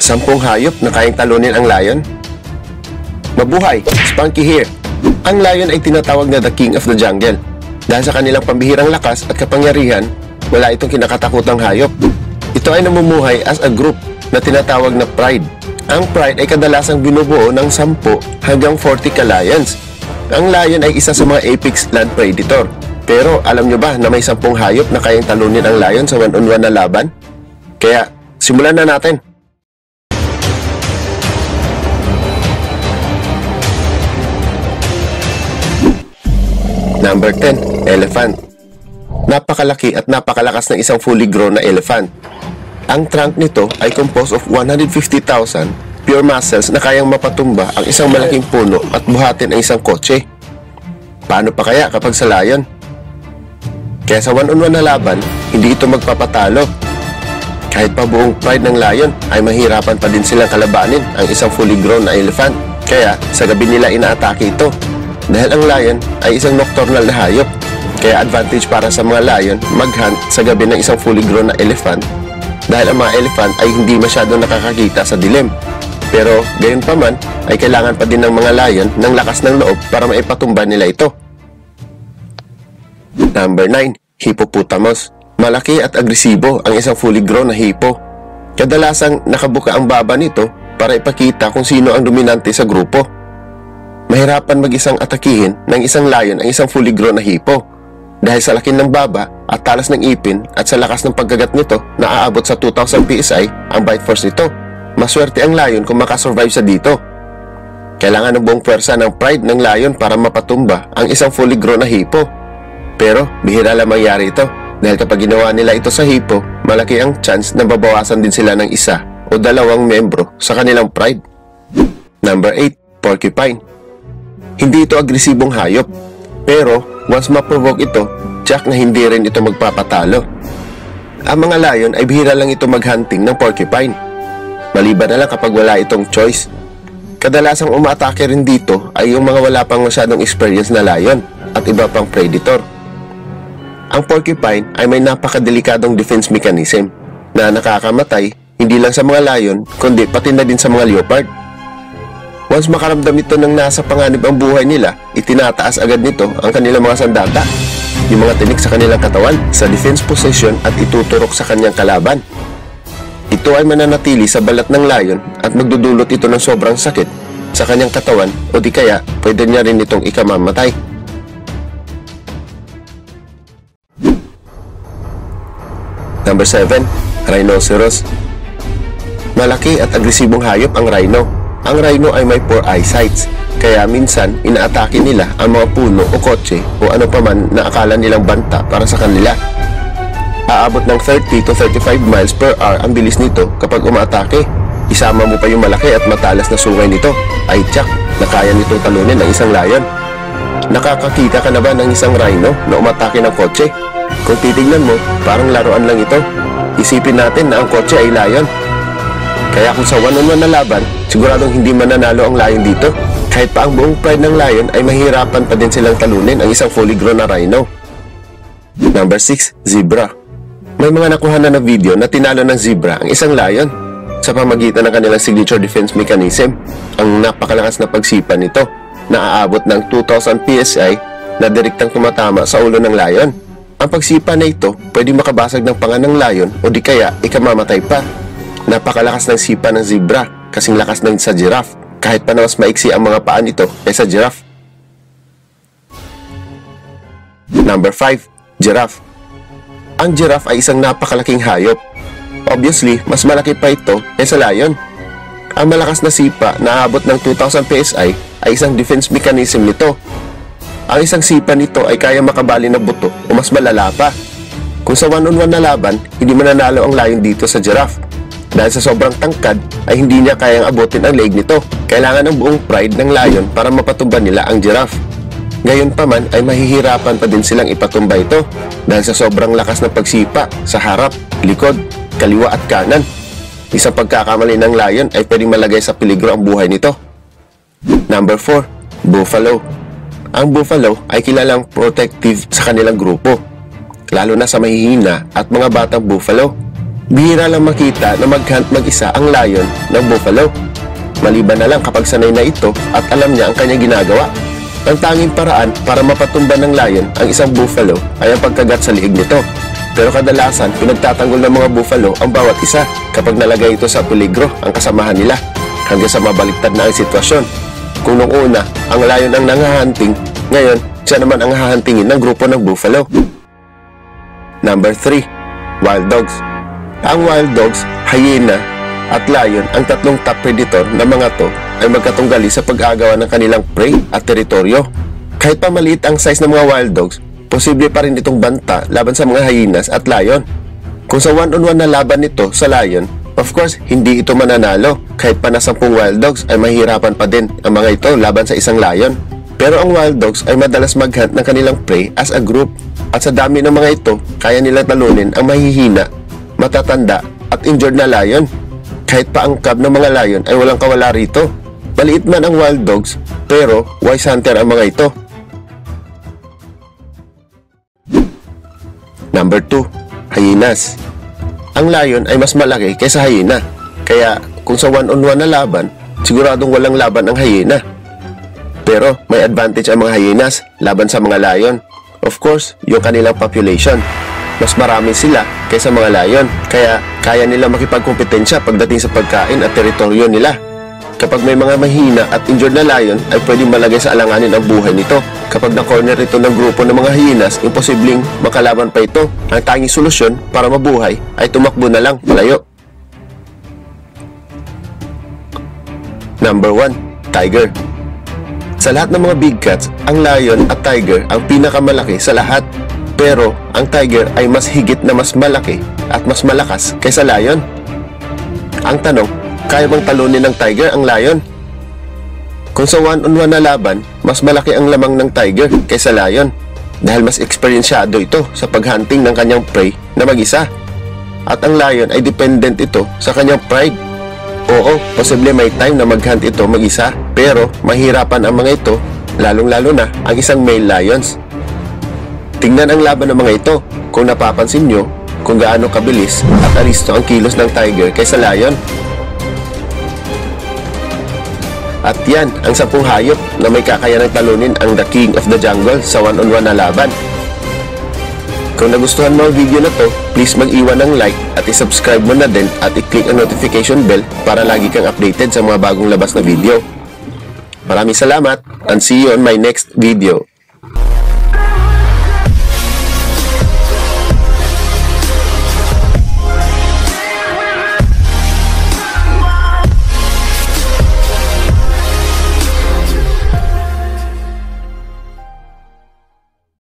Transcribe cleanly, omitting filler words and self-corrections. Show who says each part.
Speaker 1: 10 hayop na kayang talunin ang lion? Mabuhay! Spunky here! Ang lion ay tinatawag na the king of the jungle. Dahil sa kanilang pambihirang lakas at kapangyarihan, wala itong kinakatakutang hayop. Ito ay namumuhay as a group na tinatawag na pride. Ang pride ay kadalasang binubuo ng 10 hanggang 40 ka-lions. Ang lion ay isa sa mga apex land predator. Pero alam nyo ba na may 10 hayop na kayang talunin ang lion sa one-on-one na laban? Kaya, simulan na natin! Number 10. Elephant. Napakalaki at napakalakas ng isang fully grown na elephant. Ang trunk nito ay composed of 150,000 pure muscles na kayang mapatumba ang isang malaking puno at buhatin ang isang kotse. Paano pa kaya kapag sa lion? Kaya sa one-on-one na laban, hindi ito magpapatalo. Kahit pa buong pride ng lion, ay mahirapan pa din silang kalabanin ang isang fully grown na elephant. Kaya sa gabi nila inaatake ito. Dahil ang lion ay isang nocturnal na hayop, kaya advantage para sa mga lion mag-hunt sa gabi ng isang fully grown na elephant dahil ang mga elephant ay hindi masyadong nakakakita sa dilim. Pero gayon pa man ay kailangan pa din ng mga lion ng lakas ng loob para maipatumba nila ito. Number 9. Hippopotamus. Malaki at agresibo ang isang fully grown na hippo. Kadalasang nakabuka ang baba nito para ipakita kung sino ang dominante sa grupo. Mahirapan mag-isang atakihin ng isang lion ang isang fully grown na hippo dahil sa laki ng baba at talas ng ipin at sa lakas ng pagkagat nito na aabot sa 2,000 PSI ang bite force nito. Maswerte ang lion kung makasurvive sa dito. Kailangan ng buong pwersa ng pride ng lion para mapatumba ang isang fully grown na hippo. Pero bihira lang mangyari ito dahil kapag ginawa nila ito sa hippo, malaki ang chance na babawasan din sila ng isa o dalawang membro sa kanilang pride. Number 8. Porcupine. Hindi ito agresibong hayop, pero once ma-provoke ito, tiyak na hindi rin ito magpapatalo. Ang mga lion ay bihira lang ito mag-hunting ng porcupine, maliban na lang kapag wala itong choice. Kadalasang umaatake rin dito ay yung mga wala pang masyadong experience na lion at iba pang predator. Ang porcupine ay may napakadelikadong defense mechanism na nakakamatay hindi lang sa mga lion kundi pati na din sa mga leopard. Once makaramdam ito ng nasa panganib ang buhay nila, itinataas agad nito ang kanilang mga sandata, yung mga tinik sa kanilang katawan, sa defense position at ituturok sa kanyang kalaban. Ito ay mananatili sa balat ng lion at magdudulot ito ng sobrang sakit sa kanyang katawan o di kaya pwede niya rin itong ikamamatay. Number 7. Rhinoceros. Malaki at agresibong hayop ang rhino. Ang rhino ay may poor eyesight, kaya minsan inaatake nila ang mga puno o kotse o ano pa man na akala nilang banta para sa kanila. Aabot ng 30 to 35 miles per hour ang bilis nito kapag umaatake. Isama mo pa yung malaki at matalas na sungay nito, ay tiyak na kaya nitong talunin ang isang lion. Nakakakita ka na ba ng isang rhino na umatake ng kotse? Kung titignan mo, parang laruan lang ito. Isipin natin na ang kotse ay lion. Kaya kung sa one-on-one na laban, siguradong hindi mananalo ang lion dito. Kahit pa ang buong pride ng lion ay mahirapan pa din silang talunin ang isang fully grown na rhino. Number 6. Zebra. May mga nakuha na video na tinalo ng zebra ang isang lion sa pamagitan ng kanilang signature defense mechanism, ang napakalakas na pagsipa nito na aabot ng 2,000 PSI na direktang tumatama sa ulo ng lion. Ang pagsipa na ito pwede makabasag ng panga ng lion o di kaya ikamamatay pa. Napakalakas ng sipa ng zebra, kasing lakas ng sa giraffe, kahit pa na mas maiksi ang mga paa nito kaysa giraffe. Number 5. Giraffe. Ang giraffe ay isang napakalaking hayop. Obviously, mas malaki pa ito kaysa lion. Ang malakas na sipa na aabot ng 2,000 PSI ay isang defense mechanism nito. Ang isang sipa nito ay kaya makabali na buto o mas malala pa. Kung sa one-on-one na laban, hindi mananalo ang lion dito sa giraffe. Dahil sa sobrang tangkad ay hindi niya kayang abutin ang leg nito. Kailangan ng buong pride ng lion para mapatumba nila ang giraffe. Gayon pa man ay mahihirapan pa din silang ipatumba ito dahil sa sobrang lakas ng pagsipa sa harap, likod, kaliwa at kanan. Isang pagkakamali ng lion ay pwedeng malagay sa peligro ang buhay nito. Number 4. Buffalo. Ang buffalo ay kilalang protective sa kanilang grupo, lalo na sa mahihina at mga batang buffalo. Bihira lang makita na mag-hunt mag-isa ang lion ng buffalo. Maliban na lang kapag sanay na ito at alam niya ang kanyang ginagawa. Ang tanging paraan para mapatumba ng lion ang isang buffalo ay ang pagkagat sa liig nito. Pero kadalasan, pinagtatanggol ng mga buffalo ang bawat isa kapag nalagay ito sa peligro ang kasamahan nila, hanggang sa mabaliktad na ang sitwasyon. Kung nung una, ang lion ang nanghahanting, ngayon, siya naman ang hahantingin ng grupo ng buffalo. Number 3. Wild dogs. Ang wild dogs, hyena, at lion, ang tatlong top predator na mga to ay magkatunggali sa pag-agawa ng kanilang prey at teritoryo. Kahit pa maliit ang size ng mga wild dogs, posible pa rin itong banta laban sa mga hyenas at lion. Kung sa one-on-one na laban nito sa lion, of course, hindi ito mananalo. Kahit pa na 10 wild dogs ay mahihirapan pa din ang mga ito laban sa isang lion. Pero ang wild dogs ay madalas mag-hunt ng kanilang prey as a group. At sa dami ng mga ito, kaya nilang talunin ang mahihina, matatanda at injured na lion. Kahit pa ang cub ng mga lion ay walang kawala rito. Maliit man ang wild dogs, pero wise hunter ang mga ito. Number 2. Hyenas. Ang lion ay mas malaki kaysa hyena. Kaya kung sa one-on-one na laban, siguradong walang laban ang hyena. Pero may advantage ang mga hyenas laban sa mga lion. Of course, yung kanilang population. Mas marami sila kaysa mga lion, kaya kaya nila makipagkompetensya pagdating sa pagkain at teritoryo nila. Kapag may mga mahina at injured na lion, ay pwedeng malagay sa alanganin ang buhay nito. Kapag na-corner ito ng grupo ng mga hyenas, imposibleng makalaban pa ito. Ang tanging solusyon para mabuhay ay tumakbo na lang palayo. Number 1. Tiger. Sa lahat ng mga big cats, ang lion at tiger ang pinakamalaki sa lahat. Pero ang tiger ay mas higit na mas malaki at mas malakas kaysa lion. Ang tanong, kaya bang talunin ng tiger ang lion? Kung sa one-on-one na laban, mas malaki ang lamang ng tiger kaysa lion dahil mas eksperyensyado ito sa paghunting ng kanyang prey na mag-isa. At ang lion ay dependent ito sa kanyang pride. Oo, posible may time na mag-hunt ito mag-isa, pero mahirapan ang mga ito, lalong-lalo na ang isang male lions. Tingnan ang laban ng mga ito. Kung napapansin nyo kung gaano kabilis at aristo ang kilos ng tiger kaysa lion. At yan ang 10 hayop na may kakayanang talunin ang the king of the jungle sa one-on-one na laban. Kung nagustuhan mo ang video na to, please mag-iwan ng like at isubscribe mo na din at i-click ang notification bell para lagi kang updated sa mga bagong labas na video. Maraming salamat and see you on my next video.